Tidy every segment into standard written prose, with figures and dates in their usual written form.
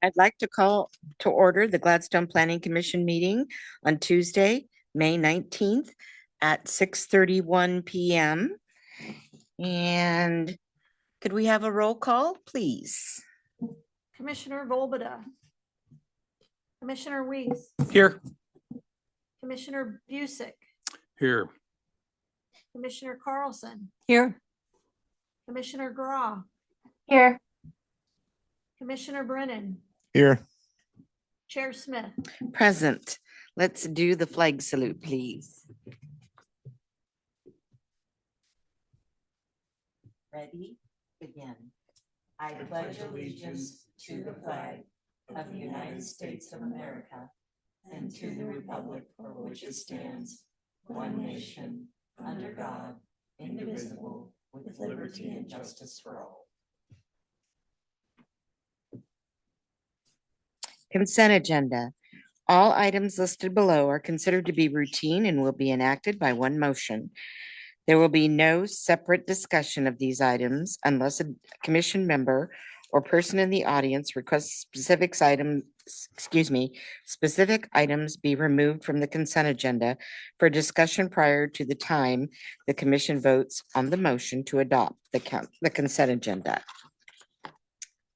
I'd like to call to order the Gladstone Planning Commission meeting on Tuesday, May 19th at 6:31 p.m. And could we have a roll call, please? Commissioner Volbada, Commissioner Weiss, Here. Commissioner Busick, Here. Commissioner Carlson, Here. Commissioner Graw, Here. Commissioner Brennan, Here. Chair Smith. Present. Let's do the flag salute, please. Ready? Begin. I pledge allegiance to the flag of the United States of America and to the republic for which it stands, one nation, under God, indivisible, with liberty and justice for all. Consent agenda. All items listed below are considered to be routine and will be enacted by one motion. There will be no separate discussion of these items unless a commission member or person in the audience requests specific items be removed from the consent agenda for discussion prior to the time the commission votes on the motion to adopt the consent agenda.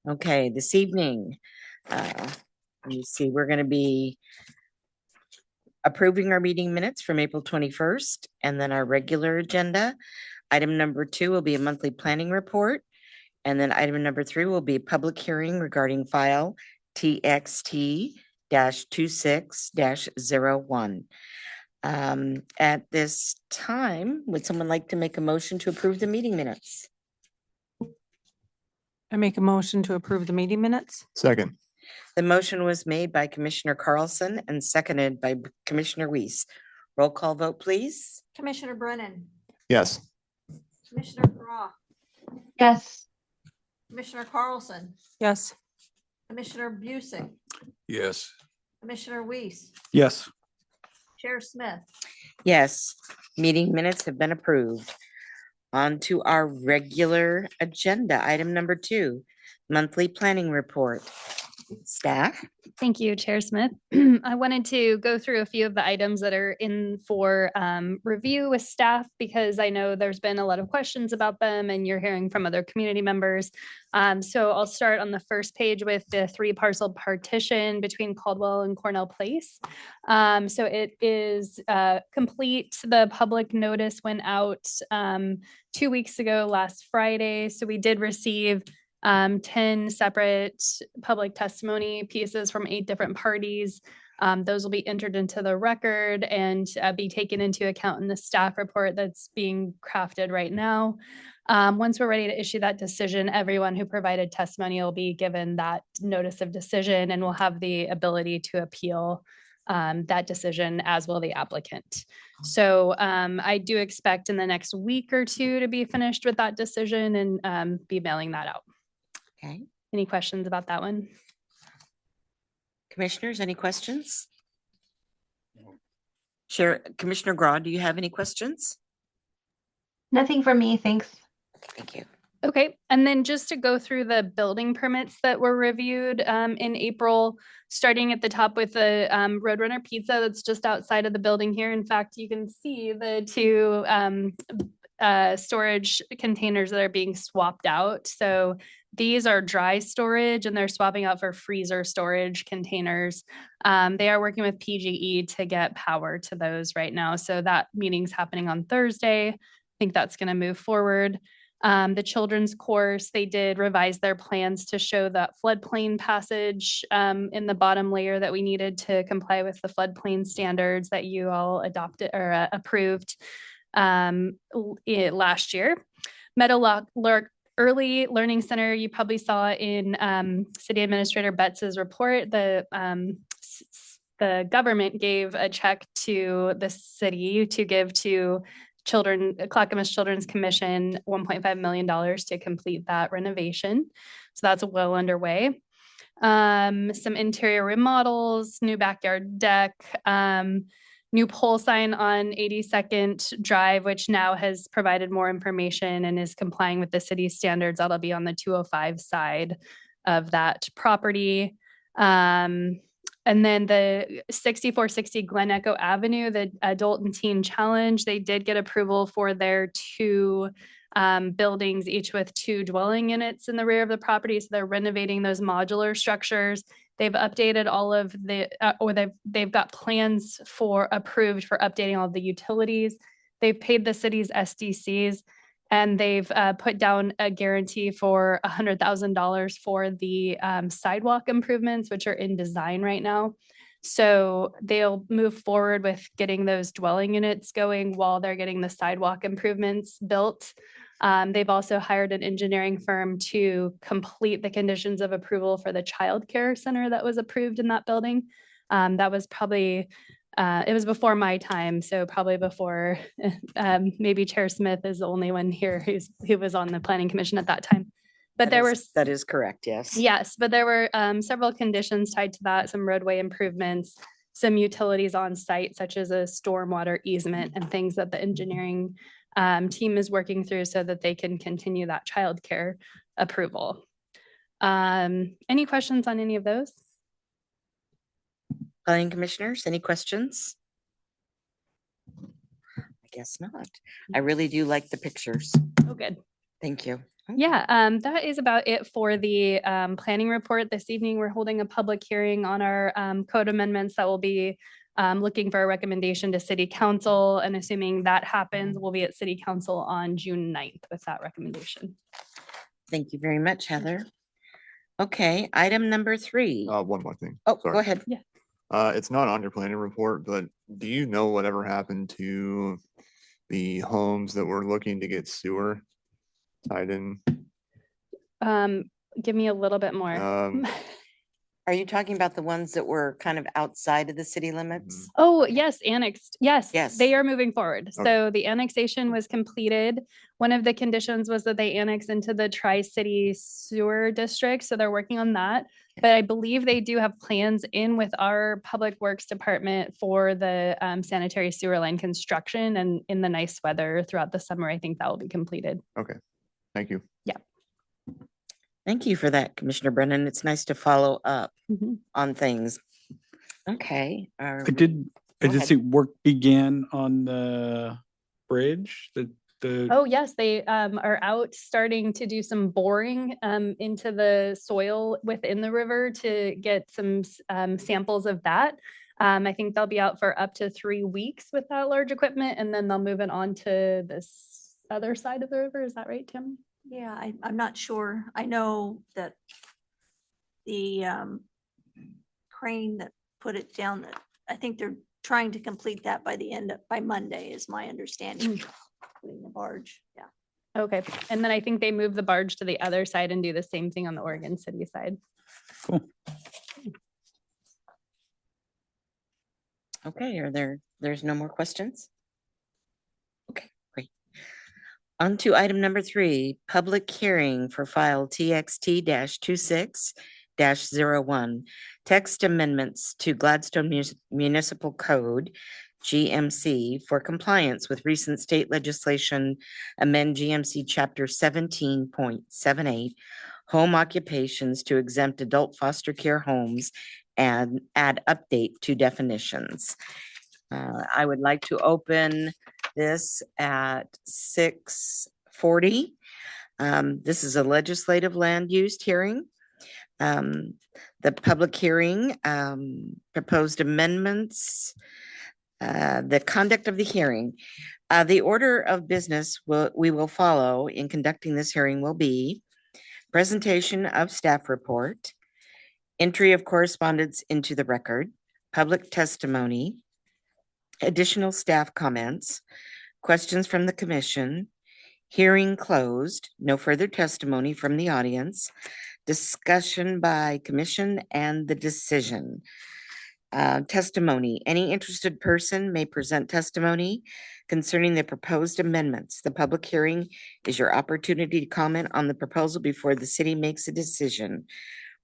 Okay, this evening, you see, we're going to be approving our meeting minutes from April 21st, and then our regular agenda. Item number 2 will be a monthly planning report. And then item number 3 will be a public hearing regarding file TXT-26-01. At this time, would someone like to make a motion to approve the meeting minutes? I make a motion to approve the meeting minutes. Second. The motion was made by Commissioner Carlson and seconded by Commissioner Weiss. Roll call vote, please. Commissioner Brennan, Yes. Commissioner Graw, Yes. Commissioner Carlson, Yes. Commissioner Busick, Yes. Commissioner Weiss, Yes. Chair Smith. Yes, meeting minutes have been approved. On to our regular agenda. Item number 2, monthly planning report. Staff. Thank you, Chair Smith. I wanted to go through a few of the items that are in for review with staff because I know there's been a lot of questions about them and you're hearing from other community members. So I'll start on the first page with the 3-parcel partition between Caldwell and Cornell Place. So it is complete. The public notice went out 2 weeks ago, last Friday. So we did receive 10 separate public testimony pieces from 8 different parties. Those will be entered into the record and be taken into account in the staff report that's being crafted right now. Once we're ready to issue that decision, everyone who provided testimony will be given that notice of decision and will have the ability to appeal that decision, as will the applicant. So I do expect in the next week or 2 to be finished with that decision and be mailing that out. Okay. Any questions about that one? Commissioners, any questions? Commissioner Graw, do you have any questions? Nothing for me, thanks. Thank you. Okay, and then just to go through the building permits that were reviewed in April, starting at the top with the Roadrunner Pizza that's just outside of the building here. In fact, you can see the 2 storage containers that are being swapped out. So these are dry storage and they're swapping out for freezer storage containers. They are working with PGE to get power to those right now. So that meeting's happening on Thursday. I think that's going to move forward. The children's course, they did revise their plans to show that floodplain passage in the bottom layer that we needed to comply with the floodplain standards that you all adopted or approved last year. Meadowlark Early Learning Center, you probably saw in City Administrator Betts's report, the government gave a check to the city to give to Clackamas Children's Commission $1.5 million to complete that renovation. So that's well underway. Some interior remodels, new backyard deck, new pole sign on 82nd Drive, which now has provided more information and is complying with the city standards. That'll be on the 205 side of that property. And then the 6460 Glen Echo Avenue, the Adult and Teen Challenge, they did get approval for their two buildings, each with 2 dwelling units in the rear of the property. So they're renovating those modular structures. They've updated all of the, or they've got plans for approved for updating all of the utilities. They've paid the city's SDCs, and they've put down a guarantee for $100,000 for the sidewalk improvements, which are in design right now. So they'll move forward with getting those dwelling units going while they're getting the sidewalk improvements built. They've also hired an engineering firm to complete the conditions of approval for the childcare center that was approved in that building. That was probably it was before my time, so probably before maybe Chair Smith is the only one here who was on the planning commission at that time. But That is correct, yes. yes, but there were several conditions tied to that, some roadway improvements, some utilities on site, such as a stormwater easement and things that the engineering team is working through so that they can continue that childcare approval. Any questions on any of those? Planning commissioners, any questions? I guess not. I really do like the pictures. Oh, good. Thank you. Yeah, that is about it for the planning report. This evening, we're holding a public hearing on our code amendments that will be looking for a recommendation to city council. And assuming that happens, we'll be at city council on June 9th with that recommendation. Thank you very much, Heather. Okay, item number 3. One more thing. Oh, Sorry. go ahead. Yeah. It's not on your planning report, but do you know whatever happened to the homes that were looking to get sewer tied in? Give me a little bit more. Are you talking about the ones that were kind of outside of the city limits? Oh, yes, annexed. Yes. Yes. They are moving forward. Okay. So the annexation was completed. One of the conditions was that they annex into the Tri-City Sewer District. So they're working on that. But I believe they do have plans in with our Public Works Department for the sanitary sewer line construction, and in the nice weather throughout the summer, I think that will be completed. Okay, thank you. Thank you for that, Commissioner Brennan. It's nice to follow up Mhm. on things. Okay. I did ahead. see work began on the bridge, Oh, yes, they are out starting to do some boring into the soil within the river to get some samples of that. I think they'll be out for up to 3 weeks with that large equipment, and then they'll move it on to this other side of the river. Is that right, Tim? Yeah, I'm not sure. I know that the crane that put it down, that I think they're trying to complete that by Monday is my understanding. Putting the barge, yeah. Okay, and then I think they move the barge to the other side and do the same thing on the Oregon City side. cool. Okay, there's no more questions? Okay, great. On to item number 3, public hearing for file TXT-26-01, text amendments to Gladstone Municipal Code, GMC, for compliance with recent state legislation, amend GMC Chapter 17.78, home occupations to exempt adult foster care homes and add update to definitions. I would like to open this at 6:40. This is a legislative land use hearing. The public hearing, proposed amendments, the conduct of the hearing. The order of business we will follow in conducting this hearing will be presentation of staff report, entry of correspondence into the record, public testimony, additional staff comments, questions from the commission, hearing closed, no further testimony from the audience, discussion by commission, and the decision. Testimony. Any interested person may present testimony concerning the proposed amendments. The public hearing is your opportunity to comment on the proposal before the city makes a decision.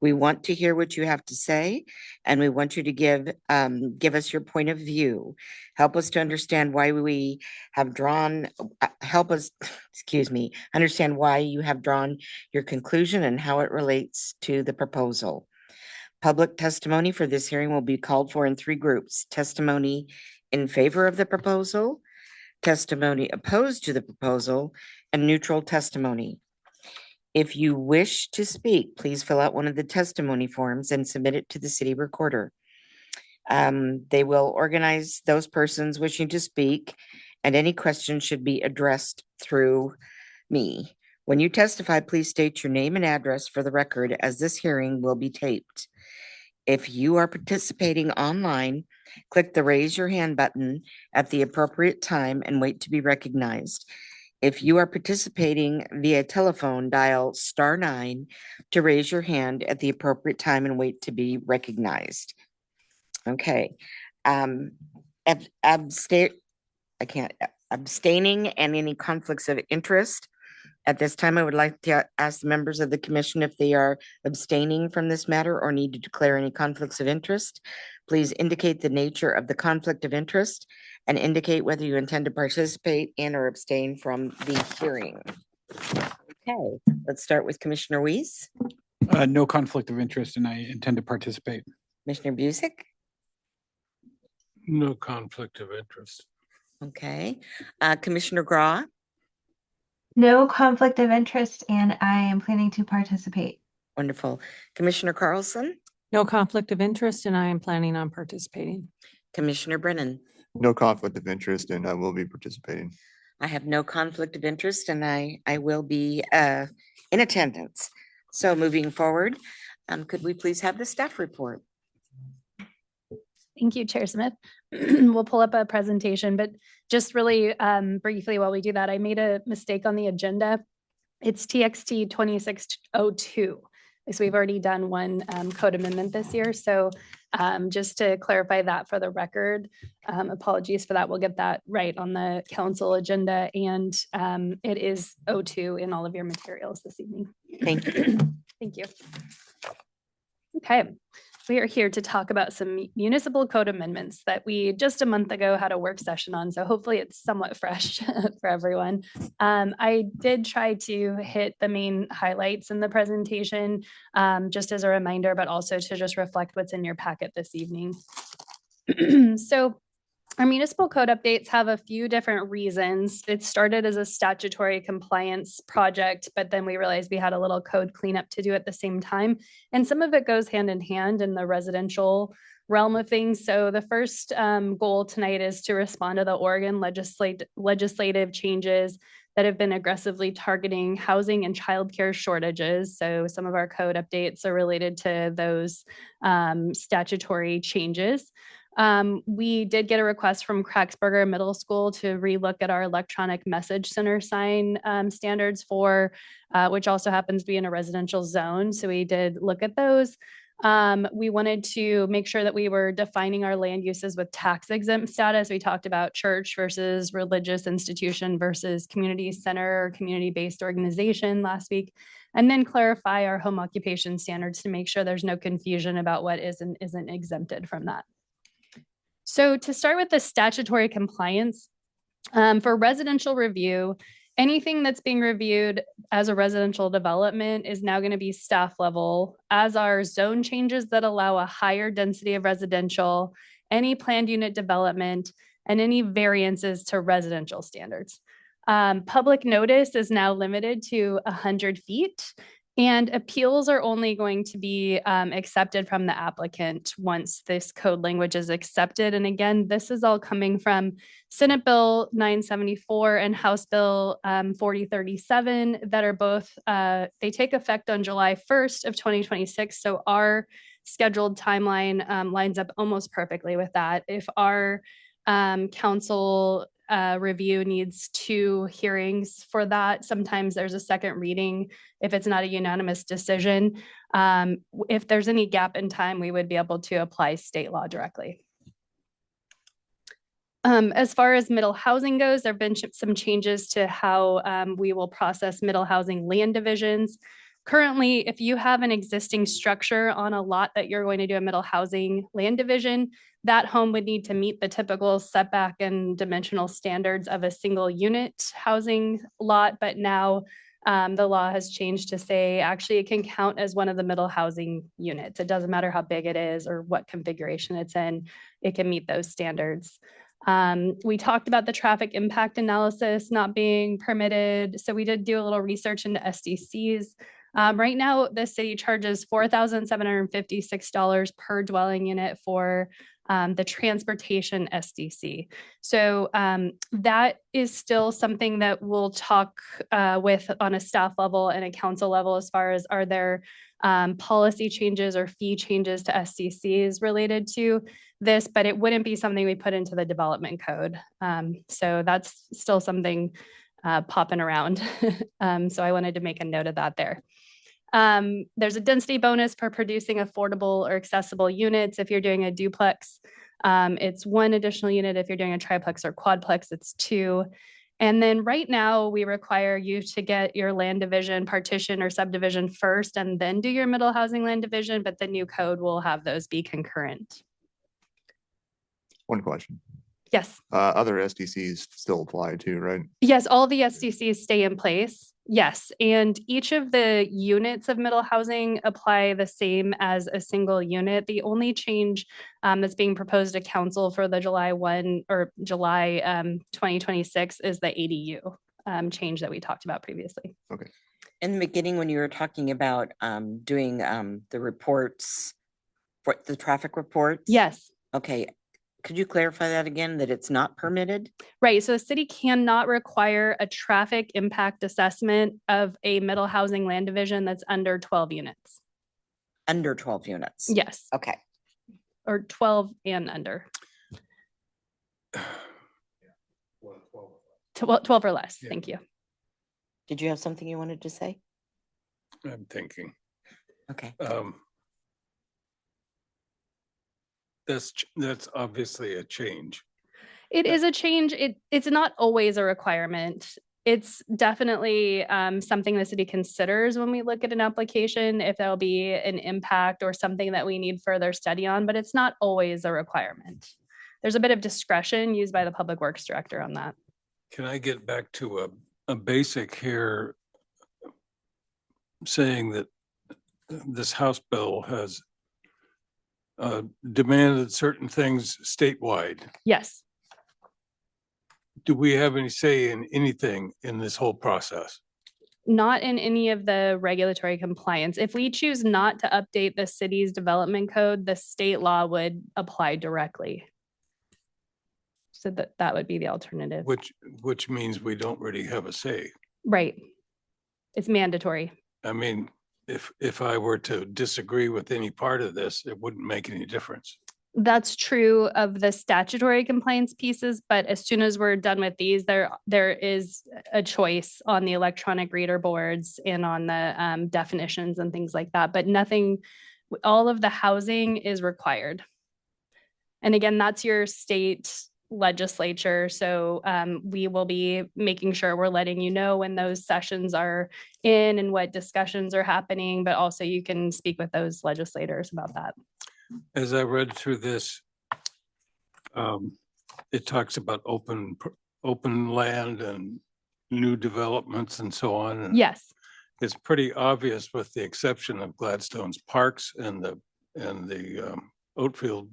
We want to hear what you have to say, and we want you to give us your point of view. Help us to understand why we have drawn, understand why you have drawn your conclusion and how it relates to the proposal. Public testimony for this hearing will be called for in 3 groups: testimony in favor of the proposal, testimony opposed to the proposal, and neutral testimony. If you wish to speak, please fill out one of the testimony forms and submit it to the city recorder. They will organize those persons wishing to speak, and any questions should be addressed through me. When you testify, please state your name and address for the record, as this hearing will be taped. If you are participating online, click the raise your hand button at the appropriate time and wait to be recognized. If you are participating via telephone, dial *9 to raise your hand at the appropriate time and wait to be recognized. Okay. Abstaining and any conflicts of interest. At this time, I would like to ask the members of the commission if they are abstaining from this matter or need to declare any conflicts of interest. Please indicate the nature of the conflict of interest and indicate whether you intend to participate in or abstain from the hearing. Okay, let's start with Commissioner Weiss. No conflict of interest, and I intend to participate. Commissioner Busick. No conflict of interest. Okay. Commissioner Graw. No conflict of interest, and I am planning to participate. Wonderful. Commissioner Carlson. No conflict of interest, and I am planning on participating. Commissioner Brennan. No conflict of interest, and I will be participating. I have no conflict of interest, and I will be in attendance. So moving forward, could we please have the staff report? Thank you, Chair Smith. We'll pull up a presentation, but just really briefly while we do that, I made a mistake on the agenda. It's TXT 2602. So we've already done one code amendment this year. So just to clarify that for the record, apologies for that. We'll get that right on the council agenda, and it is 02 in all of your materials this evening. Thank you. Thank you. Okay. We are here to talk about some municipal code amendments that we just a month ago had a work session on. So hopefully it's somewhat fresh for everyone. I did try to hit the main highlights in the presentation, just as a reminder, but also to just reflect what's in your packet this evening. So our municipal code updates have a few different reasons. It started as a statutory compliance project, but then we realized we had a little code cleanup to do at the same time. And some of it goes hand in hand in the residential realm of things. So the first goal tonight is to respond to the Oregon legislative changes that have been aggressively targeting housing and childcare shortages. So some of our code updates are related to those statutory changes. We did get a request from Cracksburger Middle School to relook at our electronic message center sign standards for, which also happens to be in a residential zone. So we did look at those. We wanted to make sure that we were defining our land uses with tax exempt status. We talked about church versus religious institution versus community center or community-based organization last week, and then clarify our home occupation standards to make sure there's no confusion about what is and isn't exempted from that. So to start with the statutory compliance, for residential review, anything that's being reviewed as a residential development is now going to be staff level, as are zone changes that allow a higher density of residential, any planned unit development, and any variances to residential standards. Public notice is now limited to 100 feet. And appeals are only going to be accepted from the applicant once this code language is accepted. And again, this is all coming from Senate Bill 974 and House Bill 4037 that are both, they take effect on July 1st of 2026. So our scheduled timeline lines up almost perfectly with that. If our council review needs 2 hearings for that, sometimes there's a second reading if it's not a unanimous decision. If there's any gap in time, we would be able to apply state law directly. As far as middle housing goes, there have been some changes to how we will process middle housing land divisions. Currently, if you have an existing structure on a lot that you're going to do a middle housing land division, that home would need to meet the typical setback and dimensional standards of a single unit housing lot. But now The law has changed to say, actually, it can count as one of the middle housing units. It doesn't matter how big it is or what configuration it's in, it can meet those standards. We talked about the traffic impact analysis not being permitted. So we did do a little research into SDCs. Right now, the city charges $4,756 per dwelling unit for the transportation SDC. So that is still something that we'll talk with on a staff level and a council level as far as are there policy changes or fee changes to SDCs related to this, but it wouldn't be something we put into the development code. So that's still something popping around. So I wanted to make a note of that there. There's a density bonus for producing affordable or accessible units. If you're doing a duplex, it's 1 additional unit. If you're doing a triplex or quadplex, it's 2. And then right now we require you to get your land division, partition or subdivision first, and then do your middle housing land division, but the new code will have those be concurrent. One question. Yes. Other SDCs still apply too, right? Yes, all the SDCs stay in place. Yes, and each of the units of middle housing apply the same as a single unit. The only change that's being proposed to council for the July 2026 is the ADU change that we talked about previously. Okay. In the beginning, when you were talking about doing the reports, for the traffic reports. Yes. Okay. Could you clarify that again, that it's not permitted? Right. So a city cannot require a traffic impact assessment of a middle housing land division that's under 12 units. Under 12 units? Yes. Okay. Or 12 and under. 12 or less. Yeah. Thank you. Did you have something you wanted to say? I'm thinking. Okay. That's obviously a change. It is a change. It's not always a requirement. It's definitely something the city considers when we look at an application, if there'll be an impact or something that we need further study on, but it's not always a requirement. There's a bit of discretion used by the Public Works Director on that. Can I get back to a basic here, saying that this House bill has demanded certain things statewide? Yes. Do we have any say in anything in this whole process? Not in any of the regulatory compliance. If we choose not to update the city's development code, the state law would apply directly. So that would be the alternative. Which means we don't really have a say. Right. It's mandatory. I mean, if I were to disagree with any part of this, it wouldn't make any difference. That's true of the statutory compliance pieces, but as soon as we're done with these, there is a choice on the electronic reader boards and on the definitions and things like that, but nothing, all of the housing is required. And again, that's your state legislature. So we will be making sure we're letting you know when those sessions are in and what discussions are happening, but also you can speak with those legislators about that. As I read through this, it talks about open land and new developments and so on. And yes. It's pretty obvious, with the exception of Gladstone's parks and the Oatfield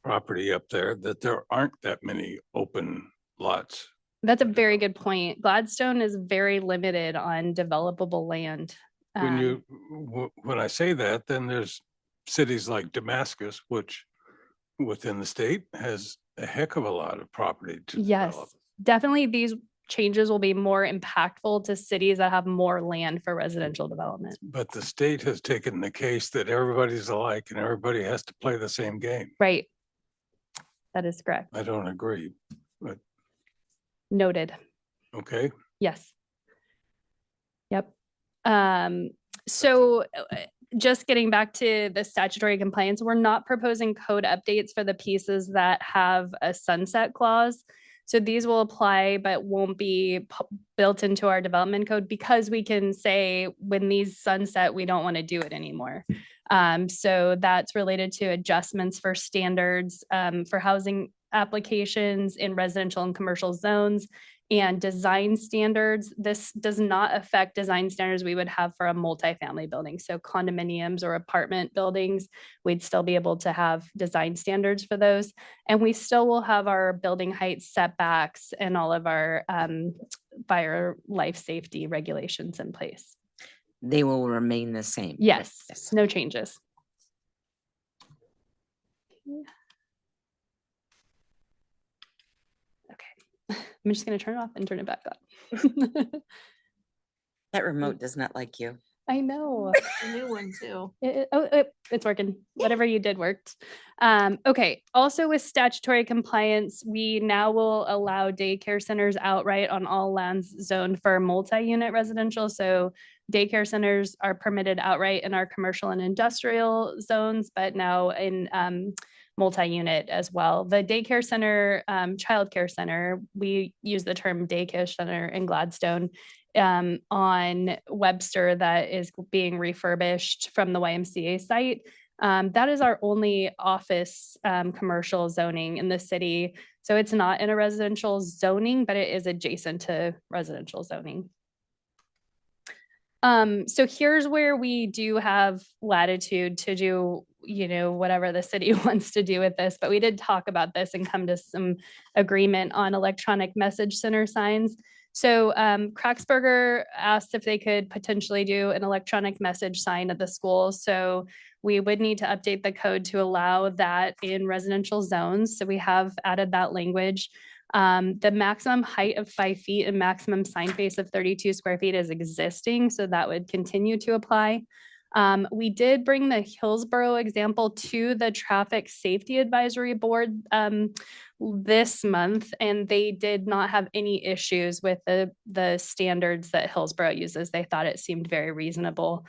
property up there, that there aren't that many open lots. That's a very good point. Gladstone is very limited on developable land. When I say that, then there's cities like Damascus, which within the state has a heck of a lot of property to develop. Definitely these changes will be more impactful to cities that have more land for residential development. But the state has taken the case that everybody's alike and everybody has to play the same game. Right. That is correct. I don't agree, but. Noted. Okay. Yes. Yep. So just getting back to the statutory compliance, we're not proposing code updates for the pieces that have a sunset clause. So these will apply, but won't be built into our development code, because we can say when these sunset, we don't want to do it anymore. So that's related to adjustments for standards for housing applications in residential and commercial zones, and design standards. This does not affect design standards we would have for a multifamily building. So condominiums or apartment buildings, we'd still be able to have design standards for those. And we still will have our building height setbacks and all of our fire life safety regulations in place. They will remain the same. Yes, no changes. Okay, I'm just going to turn it off and turn it back on. That remote does not like you. I know. A new one too. It's working. Whatever you did worked. Okay. Also with statutory compliance, we now will allow daycare centers outright on all lands zoned for multi-unit residential. So daycare centers are permitted outright in our commercial and industrial zones, but now in multi-unit as well. The daycare center, childcare center, we use the term daycare center in Gladstone on Webster that is being refurbished from the YMCA site. That is our only office commercial zoning in the city. So it's not in a residential zoning, but it is adjacent to residential zoning. So here's where we do have latitude to do, you know, whatever the city wants to do with this, but we did talk about this and come to some agreement on electronic message center signs. So Kraxberger asked if they could potentially do an electronic message sign at the school. So we would need to update the code to allow that in residential zones. So we have added that language. The maximum height of 5 feet and maximum sign face of 32 square feet is existing. So that would continue to apply. We did bring the Hillsborough example to the Traffic Safety Advisory Board this month, and they did not have any issues with the standards that Hillsborough uses. They thought it seemed very reasonable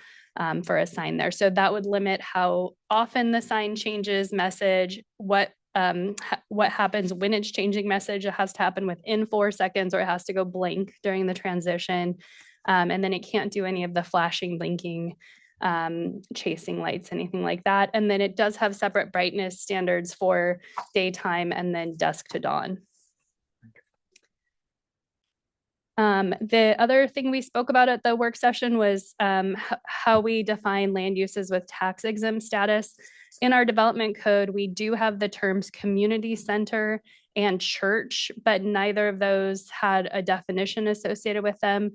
for a sign there. So that would limit how often the sign changes message, what happens when it's changing message. It has to happen within 4 seconds, or it has to go blank during the transition. And then it can't do any of the flashing, blinking, chasing lights, anything like that. And then it does have separate brightness standards for daytime and then dusk to dawn. The other thing we spoke about at the work session was how we define land uses with tax exempt status. In our development code, we do have the terms community center and church, but neither of those had a definition associated with them.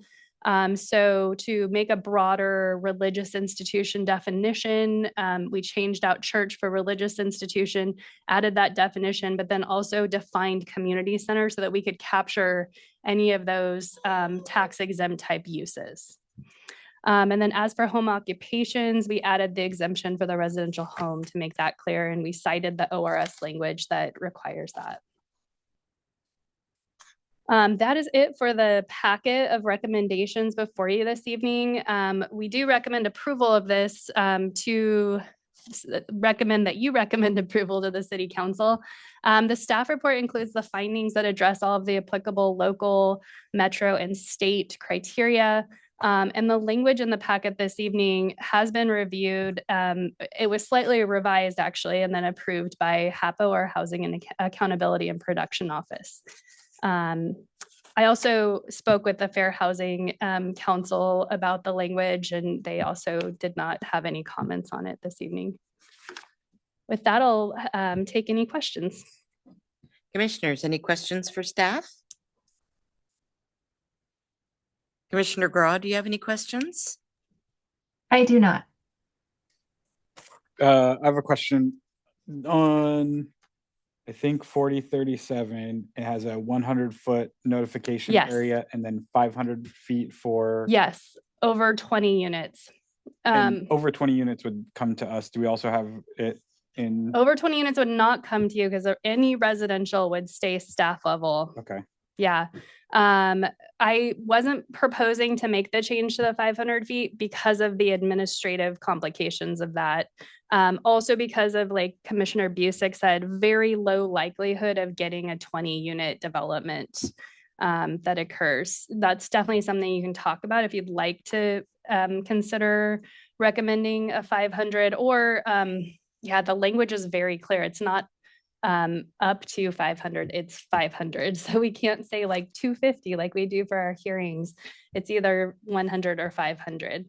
So to make a broader religious institution definition, we changed out church for religious institution, added that definition, but then also defined community center so that we could capture any of those tax exempt type uses. And then as for home occupations, we added the exemption for the residential home to make that clear, and we cited the ORS language that requires that. That is it for the packet of recommendations before you this evening. We do recommend approval of this to recommend that you recommend approval to the City Council. The staff report includes the findings that address all of the applicable local, metro, and state criteria. And the language in the packet this evening has been reviewed. It was slightly revised actually, and then approved by HAPO, or Housing and Accountability and Production Office. I also spoke with the Fair Housing Council about the language, and they also did not have any comments on it this evening. With that, I'll take any questions. Commissioners, any questions for staff? Commissioner Graw, do you have any questions? I do not. I have a question on, I think 4037, it has a 100-foot notification Yes. area and then 500 feet for. Yes, over 20 units. And over 20 units would come to us. Do we also have it in? Over 20 units would not come to you because any residential would stay staff level. Okay. Yeah. I wasn't proposing to make the change to the 500 feet because of the administrative complications of that. Also because of, like Commissioner Busick said, very low likelihood of getting a 20 unit development that occurs. That's definitely something you can talk about if you'd like to consider recommending a 500, or yeah, the language is very clear. It's not up to 500, it's 500. So we can't say like 250 like we do for our hearings. It's either 100 or 500.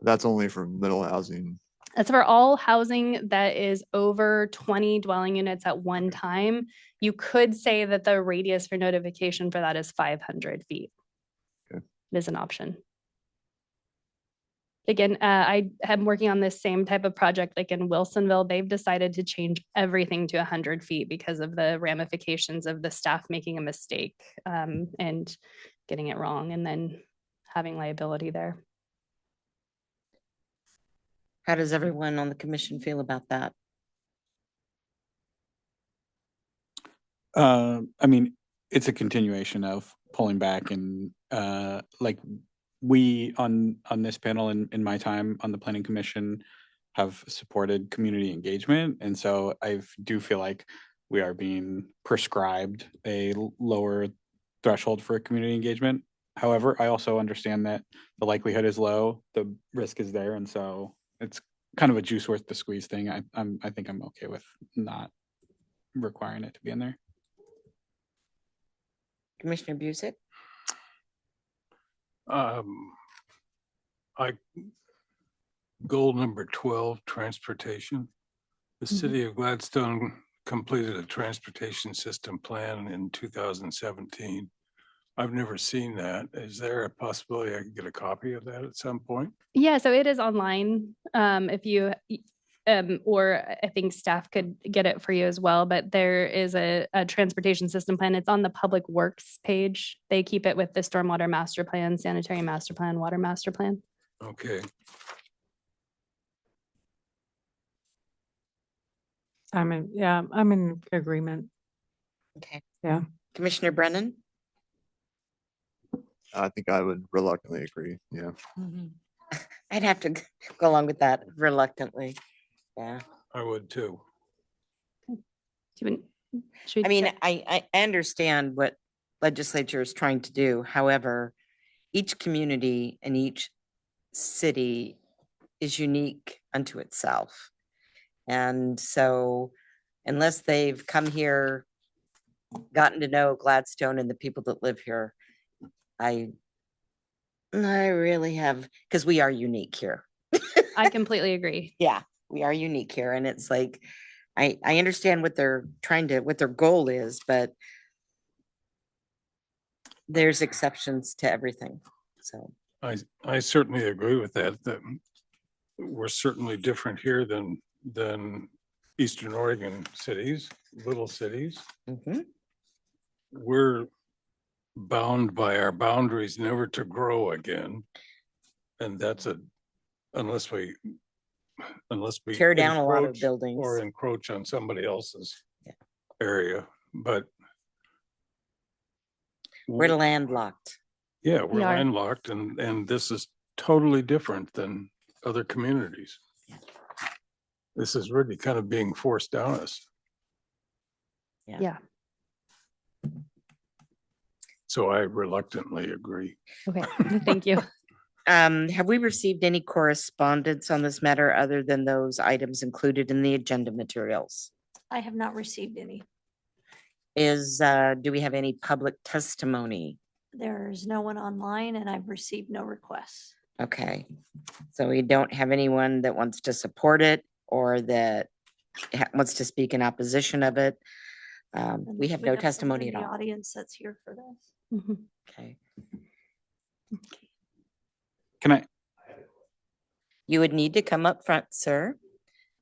That's only for middle housing. That's for all housing that is over 20 dwelling units at one time. You could say that the radius for notification for that is 500 feet. Okay. It is an option. Again, I am working on this same type of project like in Wilsonville. They've decided to change everything to 100 feet because of the ramifications of the staff making a mistake and getting it wrong and then having liability there. How does everyone on the commission feel about that? I mean, it's a continuation of pulling back and like we on this panel in my time on the planning commission have supported community engagement. And so I do feel like we are being prescribed a lower threshold for community engagement. However, I also understand that the likelihood is low, the risk is there. And so it's kind of a juice worth the squeeze thing. I think I'm okay with not requiring it to be in there. Commissioner Busick? Goal number 12, transportation. The city of Gladstone completed a transportation system plan in 2017. I've never seen that. Is there a possibility I could get a copy of that at some point? Yeah, so it is online. If you, or I think staff could get it for you as well, but there is a transportation system plan. It's on the public works page. They keep it with the stormwater master plan, sanitary master plan, water master plan. Okay. I'm in agreement. Okay. Yeah. Commissioner Brennan? I think I would reluctantly agree. Yeah. I'd have to go along with that reluctantly. Yeah. I would too. Should I we mean, check? I understand what legislature is trying to do. However, each community and each city is unique unto itself. And so unless they've come here, gotten to know Gladstone and the people that live here, I really have, because we are unique here. I completely agree. Yeah, we are unique here. And it's like, I understand what they're what their goal is, but there's exceptions to everything. So I certainly agree with that, that we're certainly different here than Eastern Oregon cities, little cities. We're bound by our boundaries never to grow again. And that's unless we tear down a lot of encroach buildings. or encroach on somebody else's area, but We're landlocked. yeah, We we're are. landlocked and this is totally different than other communities. This is really kind of being forced down us. Yeah. So I reluctantly agree. Okay. Thank you. Have we received any correspondence on this matter other than those items included in the agenda materials? I have not received any. Do we have any public testimony? There's no one online and I've received no requests. Okay, so we don't have anyone that wants to support it or that wants to speak in opposition of it. We have Unless no someone testimony in at the all. audience that's here for this. Mhm. Okay, Can I, you would need to come up front, sir.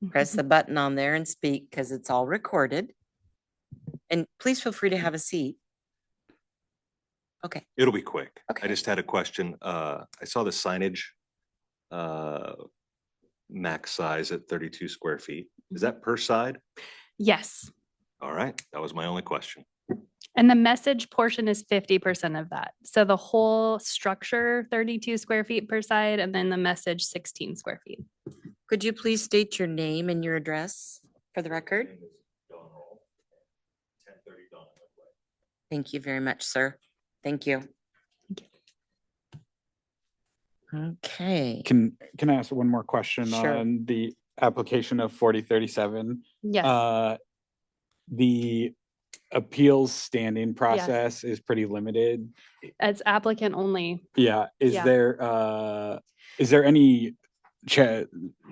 Press the button on there and speak because it's all recorded. And please feel free to have a seat. Okay. It'll be quick. Okay. I just had a question. I saw the signage, max size at 32 square feet. Is that per side? Yes. All right. That was my only question. And the message portion is 50% of that. So the whole structure, 32 square feet per side, and then the message 16 square feet. Could you please state your name and your address for the record? Thank you very much, sir. Thank you. Okay. can I ask one more question Sure. on the application of 4037. Yes, The appeals standing process is pretty limited. it's applicant only. Yeah, Yeah. is there any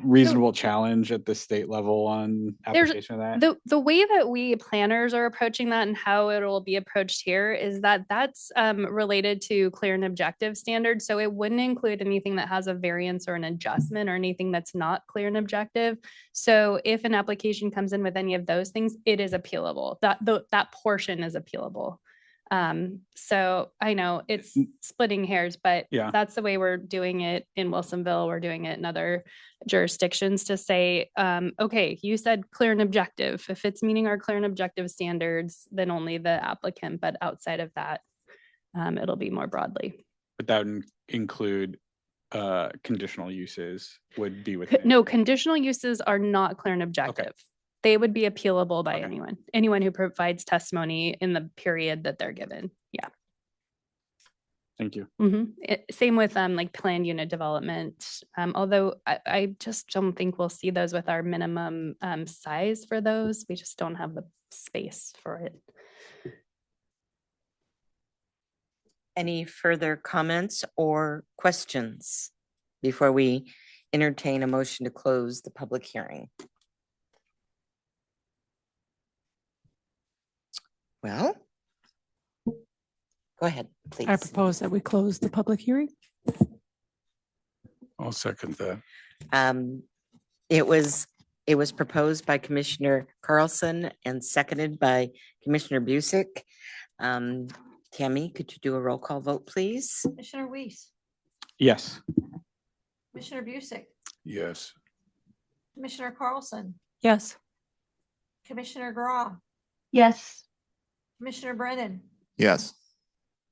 reasonable challenge at the state level on There's application of that? the way that we planners are approaching that and how it'll be approached here is that that's related to clear and objective standards. So it wouldn't include anything that has a variance or an adjustment or anything that's not clear and objective. So if an application comes in with any of those things, it is appealable. That portion is appealable. So I know it's splitting hairs, but Yeah. that's the way we're doing it in Wilsonville. We're doing it in other jurisdictions to say, okay, you said clear and objective. If it's meeting our clear and objective standards, then only the applicant, but outside of that, it'll be more broadly. But that would include conditional uses would be within. No, conditional uses are not clear and objective. They would be appealable by anyone who provides testimony in the period that they're given. Yeah. Thank you. Same with like planned unit development. Although I just don't think we'll see those with our minimum size for those. We just don't have the space for it. Any further comments or questions before we entertain a motion to close the public hearing? Well, go ahead, please. I propose that we close the public hearing. I'll second that. It was proposed by Commissioner Carlson and seconded by Commissioner Busick. Tammy, could you do a roll call vote, please? Commissioner Weiss, Yes. Commissioner Busick, Yes. Commissioner Carlson, Yes. Commissioner Graw, Yes. Commissioner Brennan, Yes.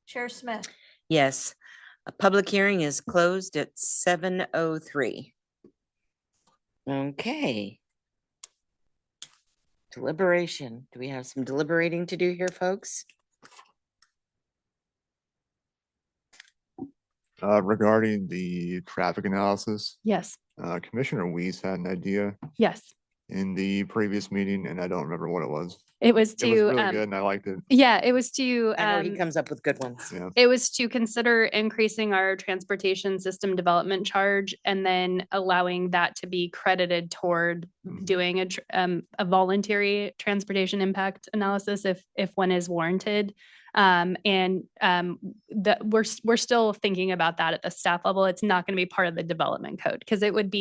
Chair Smith. Yes, a public hearing is closed at 7:03. Okay. Deliberation. Do we have some deliberating to do here, folks? Regarding the traffic analysis, Yes. Commissioner Weiss had an idea Yes. in the previous meeting, and I don't remember what it was. It was It was to, really good, and I liked it. yeah, it was to, I know he comes up with good ones. Yeah. it was to consider increasing our transportation system development charge and then allowing that to be credited toward doing a voluntary transportation impact analysis if one is warranted. That we're still thinking about that at the staff level. It's not going to be part of the development code because it would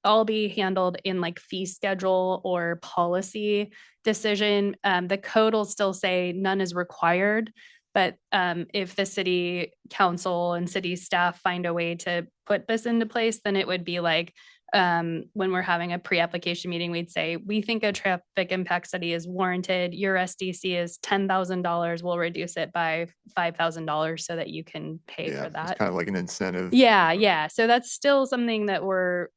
all be handled in like fee schedule or policy decision. The code will still say none is required, but if the city council and city staff find a way to put this into place, then it would be like when we're having a pre-application meeting, we'd say, we think a traffic impact study is warranted. Your SDC is $10,000. We'll reduce it by $5,000 so that you can pay Yeah, for it's that. kind of like an incentive. Yeah. So that's still something that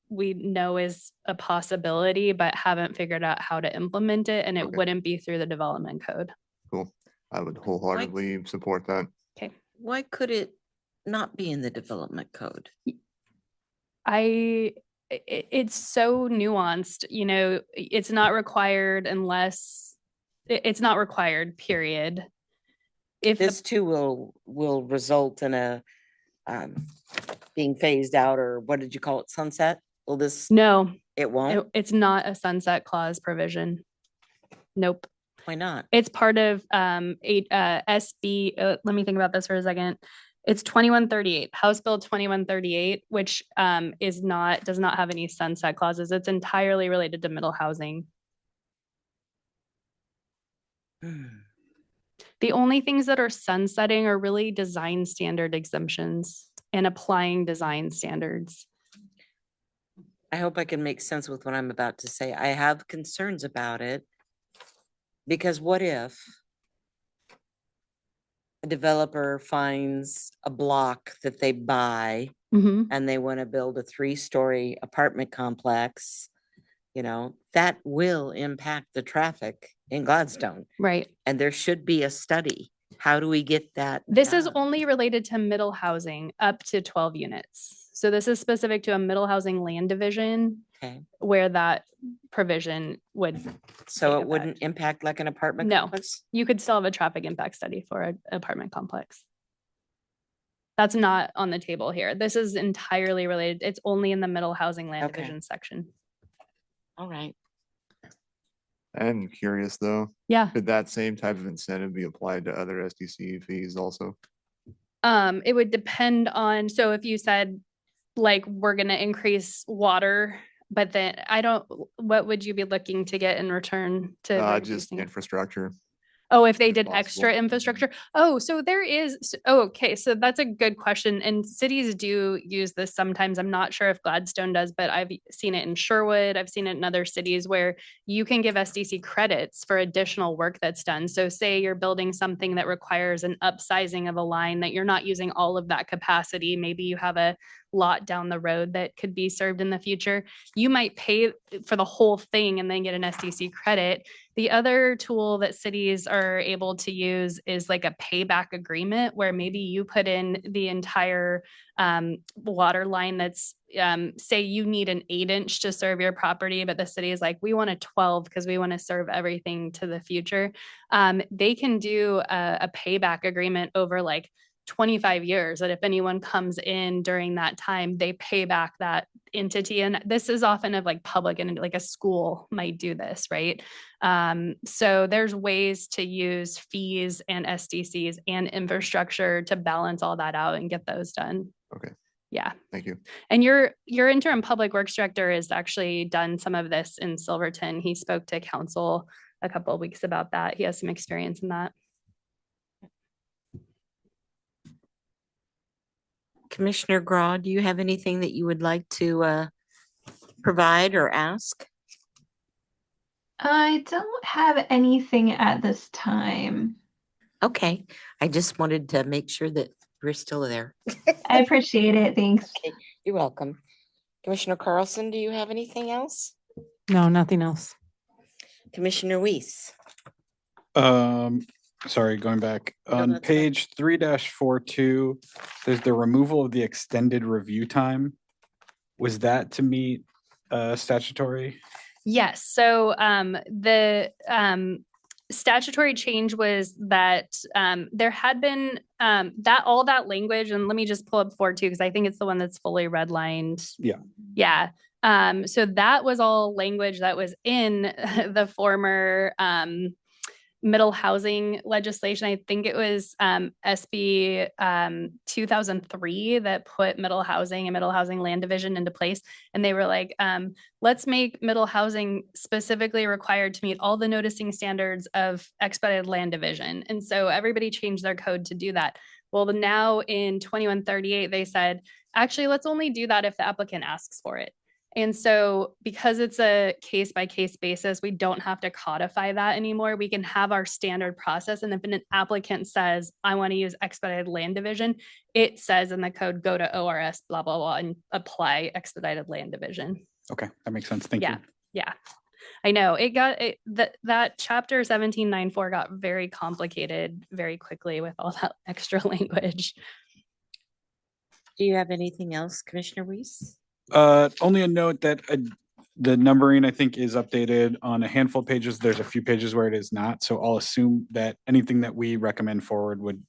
we know is a possibility, but haven't figured out how to implement it. And it Okay. wouldn't be through the development code. Cool. I would wholeheartedly support that. Okay. Why could it not be in the development code? It's so nuanced, it's not required unless it's not required, period. If This too will result in a being phased out, or what did you call it, sunset? Will this, no, it won't? it's not a sunset clause provision. Nope. Why not? It's part of SB, let me think about this for a second. It's 2138, House Bill 2138, which does not have any sunset clauses. It's entirely related to middle housing. The only things that are sunsetting are really design standard exemptions and applying design standards. I hope I can make sense with what I'm about to say. I have concerns about it because what if a developer finds a block that they buy and they want to build a 3-story apartment complex, that will impact the traffic in Gladstone. Right. And there should be a study. How do we get that? This is done? only related to middle housing up to 12 units. So this is specific to a middle housing land division Okay, where that provision would, so Take it wouldn't effect. impact like an apartment No. complex? you could still have a traffic impact study for an apartment complex. That's not on the table here. This is entirely related. It's only in the middle housing land Okay. division section. All right. I'm curious though, Yeah. could that same type of incentive be applied to other SDC fees also? It would depend on, so if you said like, we're gonna increase water, but then what would you be looking to get in return to? Just reducing it? infrastructure. Oh, if they if did possible. extra infrastructure. Oh, so there is, okay, so that's a good question. And cities do use this sometimes. I'm not sure if Gladstone does, but I've seen it in Sherwood. I've seen it in other cities where you can give SDC credits for additional work that's done. So say you're building something that requires an upsizing of a line that you're not using all of that capacity. Maybe you have a lot down the road that could be served in the future. You might pay for the whole thing and then get an SDC credit. The other tool that cities are able to use is like a payback agreement where maybe you put in the entire water line that's say you need an 8-inch to serve your property, but the city is like, we want a 12 because we want to serve everything to the future. They can do a payback agreement over like 25 years, that if anyone comes in during that time, they pay back that entity. And this is often of like public and like a school might do this, right? So there's ways to use fees and SDCs and infrastructure to balance all that out and get those done. Okay. Yeah. Thank you. And your interim public works director has actually done some of this in Silverton. He spoke to council a couple of weeks about that. He has some experience in that. Commissioner Graw, do you have anything that you would like to provide or ask? I don't have anything at this time. Okay, I just wanted to make sure that we're still there. I appreciate it. Thanks. Okay, you're welcome. Commissioner Carlson, do you have anything else? No, nothing else. Commissioner Weiss? Sorry, going back on that's fine. page 3-42, there's the removal of the extended review time. Was that to meet statutory? Yes. So the statutory change was that there had been that all that language, and let me just pull up 4.2 because I think it's the one that's fully redlined. Yeah. Yeah. So that was all language that was in the former middle housing legislation. I think it was SB 2003 that put middle housing and middle housing land division into place. And they were like, let's make middle housing specifically required to meet all the noticing standards of expedited land division. And so everybody changed their code to do that. Well, now in 2138, they said, actually, let's only do that if the applicant asks for it. And so because it's a case by case basis, we don't have to codify that anymore. We can have our standard process. And if an applicant says, I want to use expedited land division, it says in the code, go to ORS, blah, blah, blah, and apply expedited land division. Okay, that makes sense. Thank you. Yeah. I know that chapter 1794 got very complicated very quickly with all that extra language. Do you have anything else, Commissioner Weiss? Only a note that the numbering, I think, is updated on a handful of pages. There's a few pages where it is not. So I'll assume that anything that we recommend forward would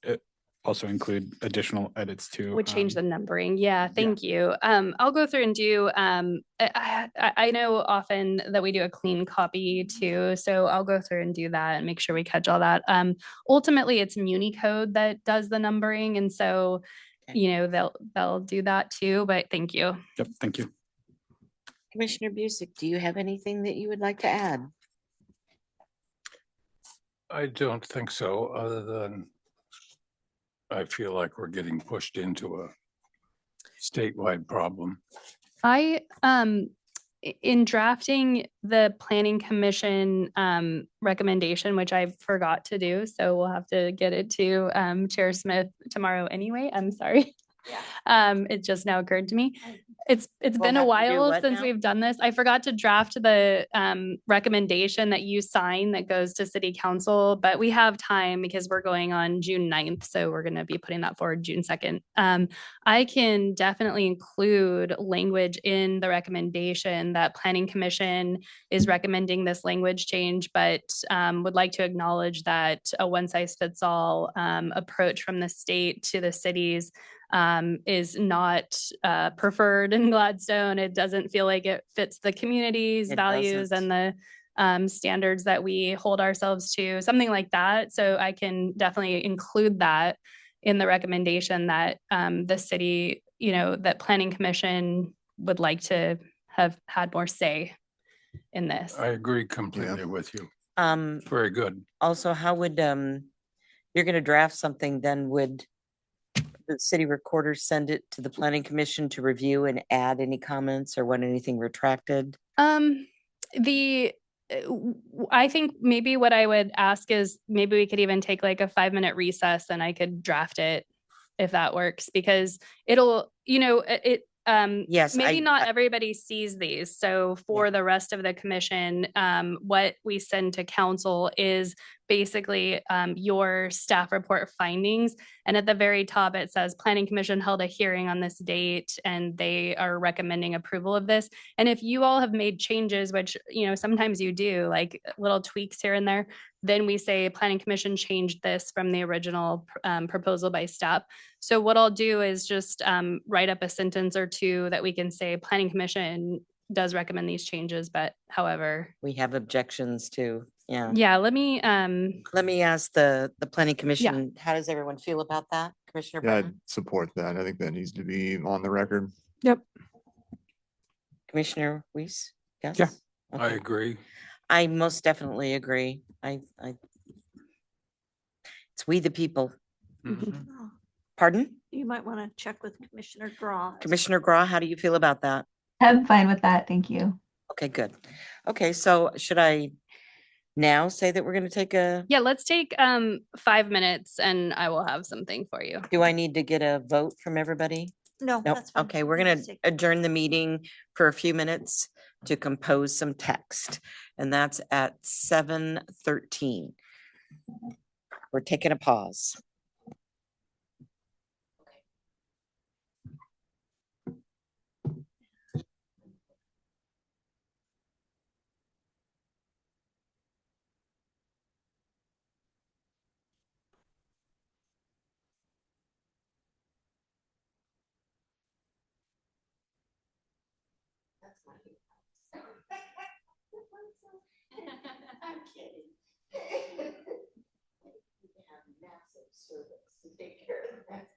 also include additional edits to. Would change the numbering. Yeah, thank you. I'll go through and do, I know often that we do a clean copy too. So I'll go through and do that and make sure we catch all that. Ultimately, it's Muni code that does the numbering. And so they'll do that too, but thank you. Yep, thank you. Commissioner Busick, do you have anything that you would like to add? I don't think so, other than I feel like we're getting pushed into a statewide problem. In drafting the planning commission recommendation, which I forgot to do, so we'll have to get it to Chair Smith tomorrow anyway. I'm sorry. Yeah. It just now occurred to me. It's We'll been a have to do while what since now? we've done this. I forgot to draft the recommendation that you sign that goes to city council, but we have time because we're going on June 9th. So we're going to be putting that forward June 2nd. I can definitely include language in the recommendation that planning commission is recommending this language change, but would like to acknowledge that a one size fits all approach from the state to the cities is not preferred in Gladstone. It doesn't feel like it fits the community's It values doesn't. and the standards that we hold ourselves to, something like that. So I can definitely include that in the recommendation that the city, that planning commission would like to have had more say in this. I agree completely with you. Very good. Also, how would, you're gonna draft something, then would the city recorder send it to the planning commission to review and add any comments or want anything retracted? The I think maybe what I would ask is maybe we could even take like a 5-minute recess and I could draft it if that works, because it'll, Yes, maybe I- not I- everybody sees these. So for the rest of the commission, what we send to council is basically your staff report findings. And at the very top, it says planning commission held a hearing on this date and they are recommending approval of this. And if you all have made changes, which, sometimes you do, like little tweaks here and there, then we say planning commission changed this from the original proposal by staff. So what I'll do is just write up a sentence or two that we can say planning commission does recommend these changes, but however. We have objections to, yeah. Yeah, let me Let me ask the planning commission, how does everyone feel about that? Commissioner Yeah, I Brown? support that. I think that needs to be on the record. Yep. Commissioner Weiss? Yes? Yeah. I Okay. agree. I most definitely agree. It's we the people. Mhm. Pardon? You might want to check with Commissioner Graw. Commissioner Graw, how do you feel about that? I'm fine with that. Thank you. Okay, good. Okay, so should I now say that we're gonna take a, Yeah, let's take 5 minutes and I will have something for you. do I need to get a vote from everybody? No, Nope. that's fine. Okay, we're We'll gonna just take- adjourn the meeting for a few minutes to compose some text. And that's at 7:13. We're taking a pause. I'm kidding. We have massive servants to take care of that.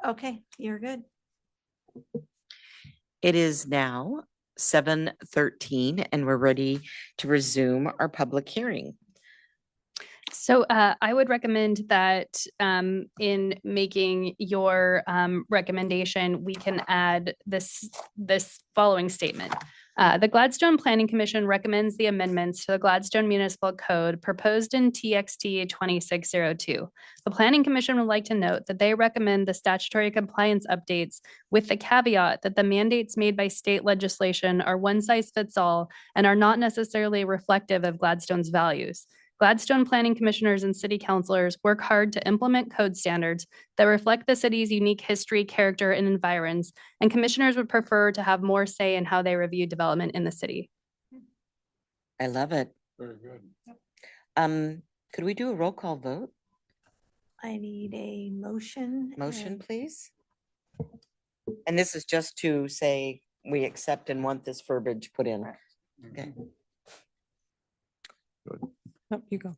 Okay, you're good. It is now 7:13 and we're ready to resume our public hearing. So I would recommend that in making your recommendation, we can add this following statement. The Gladstone Planning Commission recommends the amendments to the Gladstone Municipal Code proposed in TXT 2602. The Planning Commission would like to note that they recommend the statutory compliance updates with the caveat that the mandates made by state legislation are one size fits all and are not necessarily reflective of Gladstone's values. Gladstone Planning Commissioners and City Councilors work hard to implement code standards that reflect the city's unique history, character, and environs, and commissioners would prefer to have more say in how they review development in the city. I love it. Very good. Could we do a roll call vote? I need a motion. Motion, and- please. And this is just to say we accept and want this verbiage put in. Okay. Oh, you go.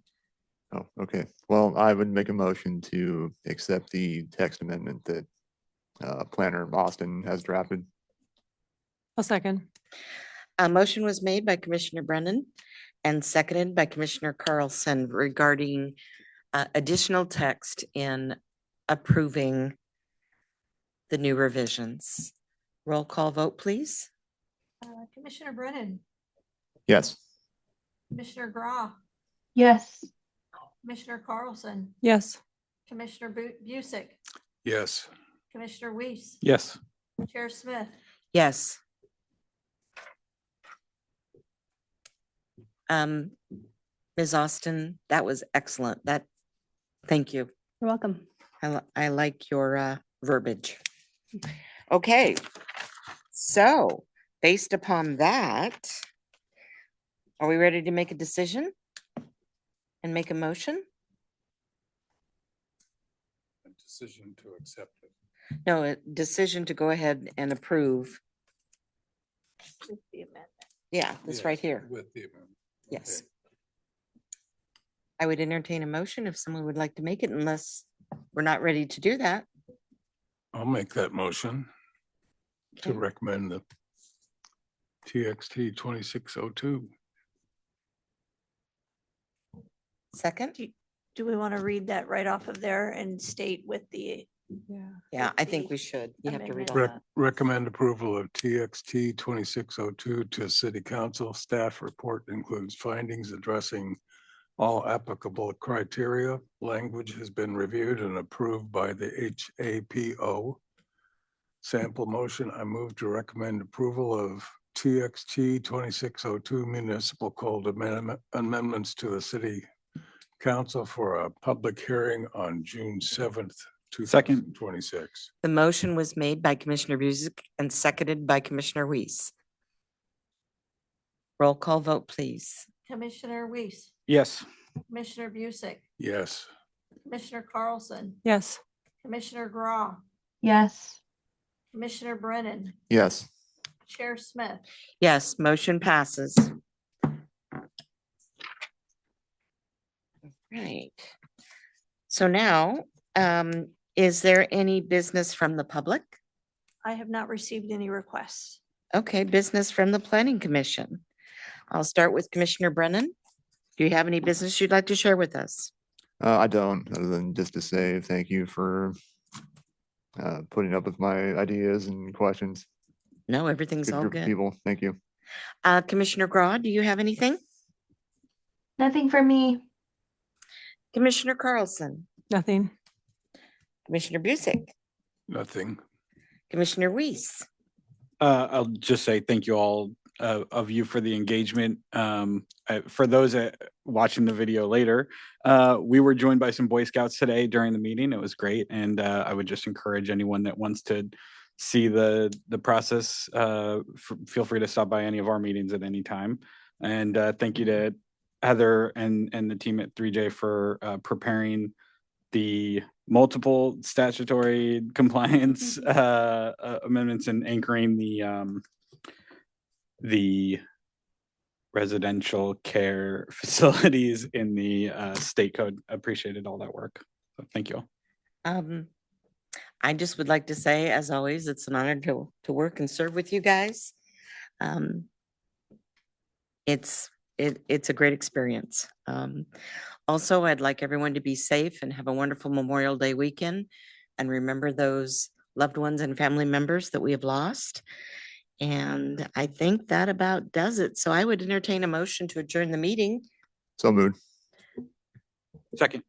Oh, okay. Well, I would make a motion to accept the text amendment that Planner Austin has drafted. A second. A motion was made by Commissioner Brennan and seconded by Commissioner Carlson regarding additional text in approving the new revisions. Roll call vote, please. Commissioner Brennan, Yes. Commissioner Grau, Yes. Commissioner Carlson, Yes. Commissioner Busick, Yes. Commissioner Weiss, Yes. Chair Smith. Yes. Ms. Austin, that was excellent. Thank you. You're welcome. I like your verbiage. Okay, so based upon that, are we ready to make a decision and make a motion? A decision to accept it. No, a decision to go ahead and approve. With the amendment. Yeah, this right Yes, here. With the amendment. Yes. Okay. I would entertain a motion if someone would like to make it unless we're not ready to do that. I'll make that motion to Okay. recommend the TXT 2602. Second? Do we want to read that right off of there and state with the, Yeah. Yeah, I think the we should. You have to read all amendment. that. Recommend approval of TXT 2602 to City Council. Staff report includes findings addressing all applicable criteria. Language has been reviewed and approved by the HAPO. Sample motion, I move to recommend approval of TXT 2602 municipal code amendments to the City Council for a public hearing on June 7th, Second. 2026. The motion was made by Commissioner Busick and seconded by Commissioner Weiss. Roll call vote, please. Commissioner Weiss, Yes. Commissioner Busick, Yes. Commissioner Carlson, Yes. Commissioner Grau, Yes. Commissioner Brennan, Yes. Chair Smith. Yes, motion passes. Right. So now, is there any business from the public? I have not received any requests. Okay, business from the Planning Commission. I'll start with Commissioner Brennan. Do you have any business you'd like to share with us? I don't, other than just to say thank you for putting up with my ideas and questions. No, everything's Good all group of good. people. Thank you. Commissioner Grau, do you have anything? Nothing for me. Commissioner Carlson, Nothing. Commissioner Busick, Nothing. Commissioner Weiss. I'll just say thank you all of you for the engagement. For those watching the video later, we were joined by some Boy Scouts today during the meeting. It was great. And I would just encourage anyone that wants to see the process, feel free to stop by any of our meetings at any time. And thank you to Heather and the team at 3J for preparing the multiple statutory compliance amendments and anchoring the residential care facilities in the state code. Appreciated all that work. So thank you all. I just would like to say, as always, it's an honor to work and serve with you guys. It's a great experience. Also, I'd like everyone to be safe and have a wonderful Memorial Day weekend. And remember those loved ones and family members that we have lost. And I think that about does it. So I would entertain a motion to adjourn the meeting. So moved. Second.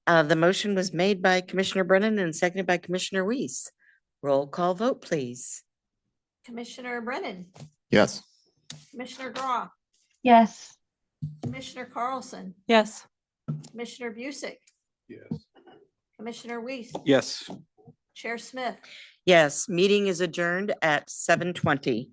The motion was made by Commissioner Brennan and seconded by Commissioner Weiss. Roll call vote, please. Commissioner Brennan, Yes. Commissioner Draw, Yes. Commissioner Carlson, Yes. Commissioner Busick, Yes. Commissioner Weiss, Yes. Chair Smith. Yes, meeting is adjourned at 7:20.